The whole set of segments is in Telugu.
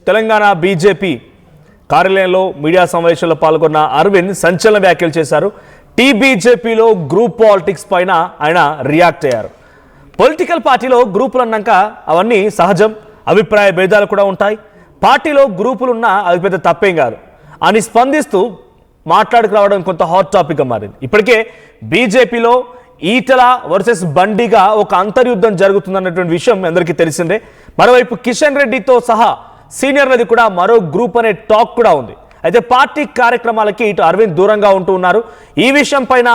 తెలంగాణ బీజేపీ కార్యాలయంలో మీడియా సమావేశంలో పాల్గొన్న అరవింద్ సంచలన వ్యాఖ్యలు చేశారు. టీబీజేపీలో గ్రూప్ పాలిటిక్స్ పైన ఆయన రియాక్ట్ అయ్యారు. పొలిటికల్ పార్టీలో గ్రూపులు అన్నాక అవన్నీ సహజం, అభిప్రాయ భేదాలు కూడా ఉంటాయి. పార్టీలో గ్రూపులు ఉన్నా అది పెద్ద తప్పేం కాదు అని స్పందిస్తూ మాట్లాడుకు రావడం కొంత హాట్ టాపిక్గా మారింది. ఇప్పటికే బీజేపీలో ఈటల వర్సెస్ బండిగా ఒక అంతర్యుద్ధం జరుగుతుందన్నటువంటి విషయం అందరికీ తెలిసిందే. మరోవైపు కిషన్ రెడ్డితో సహా సీనియర్లది కూడా మరో గ్రూప్ అనే టాక్ కూడా ఉంది. అయితే పార్టీ కార్యక్రమాలకి ఇటు అరవింద్ దూరంగా ఉంటూ ఉన్నారు. ఈ విషయం పైన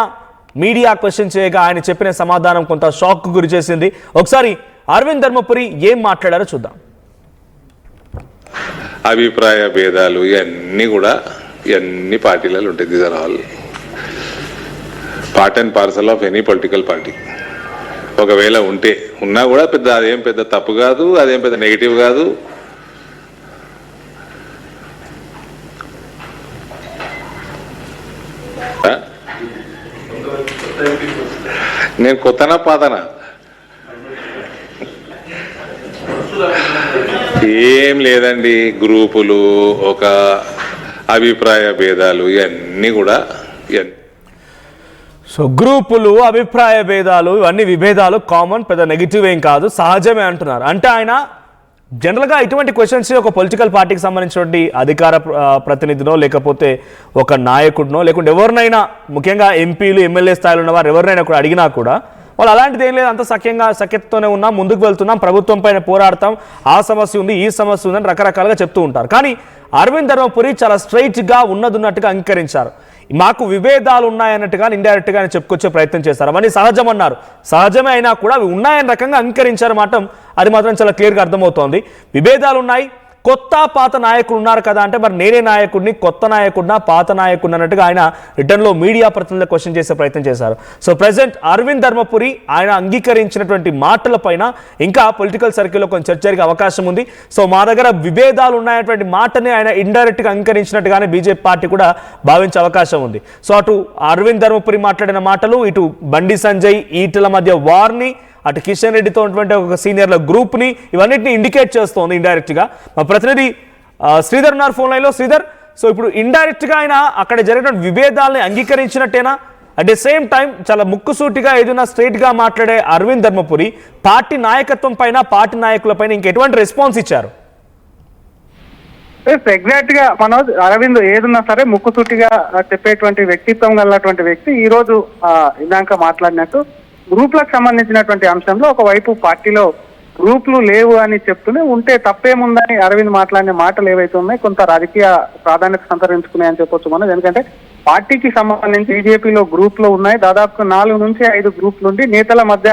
మీడియా క్వశ్చన్ చేయగా ఆయన చెప్పిన సమాధానం కొంత షాక్ గురి చేసింది. ఒకసారి అరవింద్ ధర్మపురి ఏం మాట్లాడారో చూద్దాం. అభిప్రాయ భేదాలు ఇవన్నీ కూడా ఇవన్నీ పార్టీలలో ఉంటాయి. These are all part and parcel of any political party. ఒకవేళ ఉన్నా కూడా అదేం పెద్ద తప్పు కాదు, అదేం పెద్ద నెగిటివ్ కాదు. నేను కొత్తనా పాతనా ఏం లేదండి. గ్రూపులు, ఒక అభిప్రాయ భేదాలు ఇవన్నీ కూడా సో గ్రూపులు, అభిప్రాయ భేదాలు ఇవన్నీ విభేదాలు కామన్, పెద్ద నెగిటివ్ ఏం కాదు, సహజమే అంటున్నారు. అంటే ఆయన జనరల్గా ఇటువంటి క్వశ్చన్స్ ఒక పొలిటికల్ పార్టీకి సంబంధించినటువంటి అధికార ప్రతినిధినో లేకపోతే ఒక నాయకుడినో లేకుంటే ఎవరినైనా, ముఖ్యంగా ఎంపీలు ఎమ్మెల్యే స్థాయిలో ఉన్న వారు ఎవరినైనా కూడా అడిగినా కూడా వాళ్ళు అలాంటిది ఏం లేదు, అంత సఖ్యతతోనే ఉన్నాం, ముందుకు వెళ్తున్నాం, ప్రభుత్వం పైన పోరాడతాం, ఆ సమస్య ఉంది ఈ సమస్య ఉందని రకరకాలుగా చెప్తూ ఉంటారు. కానీ అరవింద్ ధర్మపురి చాలా స్ట్రైట్గా ఉన్నట్టుగా అంగీకరించారు. మాకు విభేదాలు ఉన్నాయన్నట్టుగా ఇండైరెక్ట్గా ఆయన చెప్పుకొచ్చే ప్రయత్నం చేస్తారు. అవన్నీ సహజం అన్నారు. సహజమే అయినా కూడా అవి ఉన్నాయన్న రకంగా అంగీకరించారు మాట, అది మాత్రం చాలా క్లియర్గా అర్థమవుతోంది. విభేదాలు ఉన్నాయి, కొత్త పాత నాయకులు ఉన్నారు కదా అంటే మరి నేనే నాయకుడిని, కొత్త నాయకుడినా, పాత నాయకుడిని అన్నట్టుగా ఆయన రిటర్న్లో మీడియా ప్రతినిధులు క్వశ్చన్ చేసే ప్రయత్నం చేశారు. సో ప్రెసెంట్ అరవింద్ ధర్మపురి ఆయన అంగీకరించినటువంటి మాటల పైన ఇంకా పొలిటికల్ సర్కిల్లో కొంచెం చర్చ జరిగే అవకాశం ఉంది. సో మా దగ్గర విభేదాలు ఉన్నాయన్నటువంటి మాటని ఆయన ఇండైరెక్ట్గా అంగీకరించినట్టుగానే బీజేపీ పార్టీ కూడా భావించే అవకాశం ఉంది. సో అటు అరవింద్ ధర్మపురి మాట్లాడిన మాటలు, ఇటు బండి సంజయ్ ఈటల మధ్య వార్ని, అటు కిషన్ రెడ్డితో ఉన్నటువంటి ఒక సీనియర్ల గ్రూప్ని, ఇవన్నిటిని ఇండికేట్ చేస్తోంది ఇండైరెక్ట్గా. మా ప్రతినిధి శ్రీధర్ ఉన్నారు ఫోన్ లైన్లో. శ్రీధర్, సో ఇప్పుడు ఇండైరెక్ట్గా ఆయన అక్కడ జరిగిన విభేదాలని అంగీకరించినట్టేనా? అట్ ద సేమ్ టైం చాలా ముక్కుసూటిగా ఏదైనా స్ట్రైట్గా మాట్లాడే అరవింద్ ధర్మపురి పార్టీ నాయకత్వం పైన, పార్టీ నాయకుల పైన ఇంకెటువంటి రెస్పాన్స్ ఇచ్చారు? ఎగ్జాక్ట్ గా మనోజ్, అరవింద్ ఏదున్నా సరే ముక్కుసూటిగా చెప్పేటువంటి వ్యక్తిత్వం కలిగినటువంటి వ్యక్తి. ఈ రోజు ఇందాక మాట్లాడినట్టు గ్రూప్లకు సంబంధించినటువంటి అంశంలో ఒకవైపు పార్టీలో గ్రూపులు లేవు అని చెప్తూనే ఉంటే తప్పేముందని అరవింద్ మాట్లాడిన మాటలు ఏవైతే ఉన్నాయి కొంత రాజకీయ ప్రాధాన్యత సంతరించుకున్నాయని చెప్పొచ్చు మనం. ఎందుకంటే పార్టీకి సంబంధించి బీజేపీలో గ్రూపులు ఉన్నాయి, దాదాపు 4 నుంచి 5 గ్రూపులు ఉండి నేతల మధ్య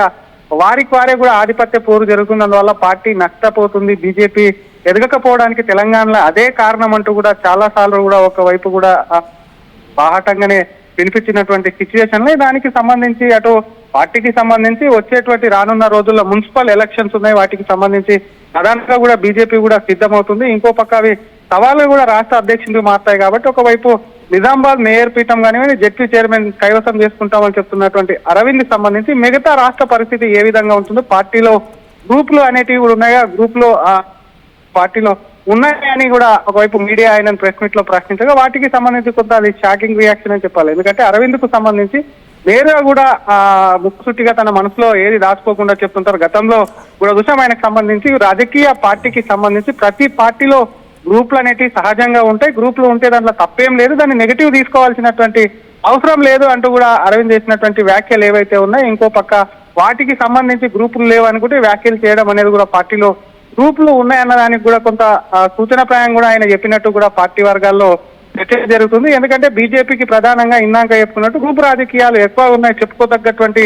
వారికి వారే కూడా ఆధిపత్య పోరు జరుగుతున్నందువల్ల పార్టీ నష్టపోతుంది, బీజేపీ ఎదగకపోవడానికి తెలంగాణలో అదే కారణం అంటూ కూడా చాలా సార్లు కూడా ఒకవైపు కూడా బాహటంగానే వినిపించినటువంటి సిచ్యువేషన్ లో దానికి సంబంధించి అటు పార్టీకి సంబంధించి వచ్చేటువంటి రానున్న రోజుల్లో మున్సిపల్ ఎలక్షన్స్ ఉన్నాయి, వాటికి సంబంధించి ప్రధానంగా కూడా బీజేపీ కూడా సిద్ధమవుతుంది. ఇంకో పక్క అవి సవాళ్ళు కూడా రాష్ట్ర అధ్యక్షుడికి మారుతాయి కాబట్టి ఒకవైపు నిజామాబాద్ మేయర్ పీఠం కానివ్వండి, జడ్పీ చైర్మన్ కైవసం చేసుకుంటామని చెప్తున్నటువంటి అరవింద్ సంబంధించి మిగతా రాష్ట్ర పరిస్థితి ఏ విధంగా ఉంటుందో, పార్టీలో గ్రూపులు అనేటివి కూడా ఉన్నాయా, గ్రూపులో పార్టీలో ఉన్నాయని కూడా ఒకవైపు మీడియా ఆయన ప్రెస్ మీట్ లో ప్రశ్నించగా వాటికి సంబంధించి కొంత అది షాకింగ్ రియాక్షన్ అని చెప్పాలి. ఎందుకంటే అరవింద్ కు సంబంధించి నేరుగా కూడా ముక్కుసుట్టిగా తన మనసులో ఏది దాచుకోకుండా చెప్తుంటారు. గతంలో కూడా చూసాం ఆయనకు సంబంధించి రాజకీయ పార్టీకి సంబంధించి ప్రతి పార్టీలో గ్రూపులు అనేటివి సహజంగా ఉంటాయి, గ్రూపులు ఉంటే దాంట్లో తప్పేం లేదు, దాన్ని నెగిటివ్ తీసుకోవాల్సినటువంటి అవసరం లేదు అంటూ కూడా అరవింద్ చేసినటువంటి వ్యాఖ్యలు ఏవైతే ఉన్నాయో, ఇంకో పక్క వాటికి సంబంధించి గ్రూపులు లేవు అనుకుంటే వ్యాఖ్యలు చేయడం అనేది కూడా పార్టీలో గ్రూపులు ఉన్నాయన్న దానికి కూడా కొంత సూచనప్రాయం కూడా ఆయన చెప్పినట్టు కూడా పార్టీ వర్గాల్లో చర్చ జరుగుతుంది. ఎందుకంటే బీజేపీకి ప్రధానంగా ఇందాక చెప్పుకున్నట్టు గ్రూప్ రాజకీయాలు ఎక్కువ ఉన్నాయి, చెప్పుకోదగ్గటువంటి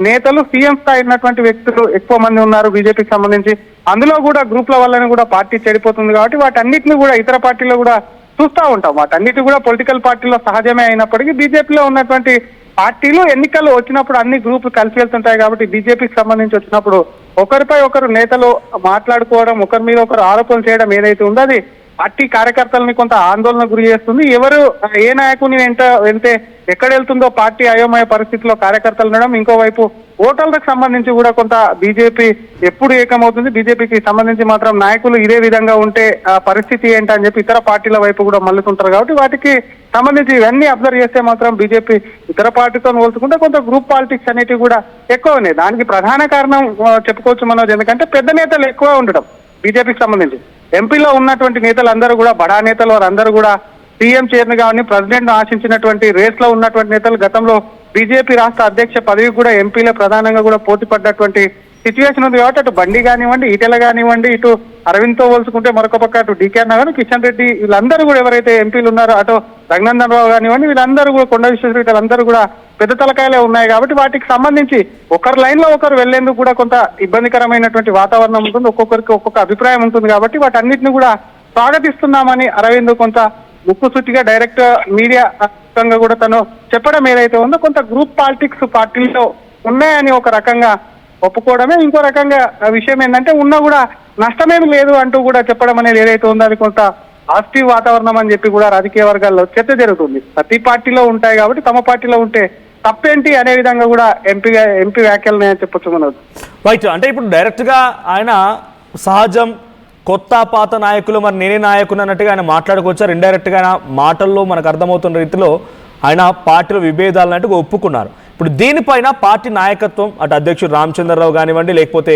నేతలు సీఎం స్థాయి ఉన్నటువంటి వ్యక్తులు ఎక్కువ మంది ఉన్నారు బీజేపీకి సంబంధించి. అందులో కూడా గ్రూప్ల వల్లనే కూడా పార్టీ చెడిపోతుంది కాబట్టి వాటన్నిటిని కూడా ఇతర పార్టీలో కూడా చూస్తూ ఉంటాం. వాటన్నిటి కూడా పొలిటికల్ పార్టీలో సహజమే అయినప్పటికీ బీజేపీలో ఉన్నటువంటి పార్టీలు ఎన్నికలు వచ్చినప్పుడు అన్ని గ్రూపులు కలిసి వెళ్తుంటాయి కాబట్టి బీజేపీకి సంబంధించి వచ్చినప్పుడు ఒకరిపై ఒకరు నేతలు మాట్లాడుకోవడం, ఒకరి మీద ఒకరు ఆరోపణలు చేయడం ఏదైతే ఉందో అది పార్టీ కార్యకర్తలని కొంత ఆందోళన గురి చేస్తుంది. ఎవరు ఏ నాయకుని వెళ్తే ఎక్కడ వెళ్తుందో పార్టీ అయోమయ పరిస్థితిలో కార్యకర్తలు ఉండడం, ఇంకోవైపు ఓటర్లకు సంబంధించి కూడా కొంత బీజేపీ ఎప్పుడు ఏకమవుతుంది, బీజేపీకి సంబంధించి మాత్రం నాయకులు ఇదే విధంగా ఉంటే పరిస్థితి ఏంటని చెప్పి ఇతర పార్టీల వైపు కూడా మళ్ళుతుంటారు. కాబట్టి వాటికి సంబంధించి ఇవన్నీ అబ్జర్వ్ చేస్తే మాత్రం బీజేపీ ఇతర పార్టీతో పోల్చుకుంటే కొంత గ్రూప్ పాలిటిక్స్ అనేటివి కూడా ఎక్కువ ఉన్నాయి. దానికి ప్రధాన కారణం చెప్పుకోవచ్చు మనోజ్, ఎందుకంటే పెద్ద నేతలు ఎక్కువ ఉండడం బీజేపీకి సంబంధించి. ఎంపీలో ఉన్నటువంటి నేతలు అందరూ కూడా బడా నేతలు, వారందరూ కూడా సీఎం చైర్ని కానీ ప్రెసిడెంట్ ఆశించినటువంటి రేస్ లో ఉన్నటువంటి నేతలు గతంలో బీజేపీ రాష్ట్ర అధ్యక్ష పదవి కూడా ఎంపీలే ప్రధానంగా కూడా పోటీ పడ్డటువంటి సిచ్యువేషన్ ఉంది. కాబట్టి అటు బండి కానివ్వండి, ఈటెల కానివ్వండి, ఇటు అరవింద్తో పోల్చుకుంటే మరొక పక్క అటు డీకే అన్న కానీ కిషన్ రెడ్డి, వీళ్ళందరూ కూడా ఎవరైతే ఎంపీలు ఉన్నారో అటు రఘునందన్ రావు కానివ్వండి, వీళ్ళందరూ కూడా కొండ విశ్వేశ్వర వీళ్ళందరూ కూడా పెద్ద తలకాయలే ఉన్నాయి. కాబట్టి వాటికి సంబంధించి ఒకరి లైన్ లో ఒకరు వెళ్లేందుకు కూడా కొంత ఇబ్బందికరమైనటువంటి వాతావరణం ఉంటుంది, ఒక్కొక్కరికి ఒక్కొక్క అభిప్రాయం ఉంటుంది. కాబట్టి వాటన్నిటిని కూడా స్వాగతిస్తున్నామని అరవింద్ కొంత ముక్కుసూటిగా డైరెక్ట్ మీడియా కూడా తను చెప్పడం ఏదైతే ఉందో కొంత గ్రూప్ పాలిటిక్స్ పార్టీలో ఉన్నాయని ఒక రకంగా ఒప్పుకోవడమే. ఇంకో రకంగా విషయం ఏంటంటే ఉన్నా కూడా నష్టమేమి లేదు అంటూ కూడా చెప్పడం అనేది ఏదైతే ఉందో అది కొంత పాజిటివ్ వాతావరణం అని చెప్పి కూడా రాజకీయ వర్గాల్లో చర్చ జరుగుతుంది. ప్రతి పార్టీలో ఉంటాయి కాబట్టి తమ పార్టీలో ఉంటే తప్పేంటి అనే విధంగా కూడా ఎంపీ వ్యాఖ్యలు చెప్పొచ్చు మనోజ్. రైట్. అంటే ఇప్పుడు డైరెక్ట్ గా ఆయన సహజం కొత్త పాత నాయకులు మరి నేనే నాయకుడు అన్నట్టుగా ఆయన మాట్లాడుకొచ్చారు. ఇండైరెక్ట్ గా ఆయన మాటల్లో మనకు అర్థమవుతున్న రీతిలో ఆయన పార్టీల విభేదాలు అన్నట్టుగా ఒప్పుకున్నారు. ఇప్పుడు దీనిపైన పార్టీ నాయకత్వం అటు అధ్యక్షుడు రామచంద్రరావు కానివ్వండి, లేకపోతే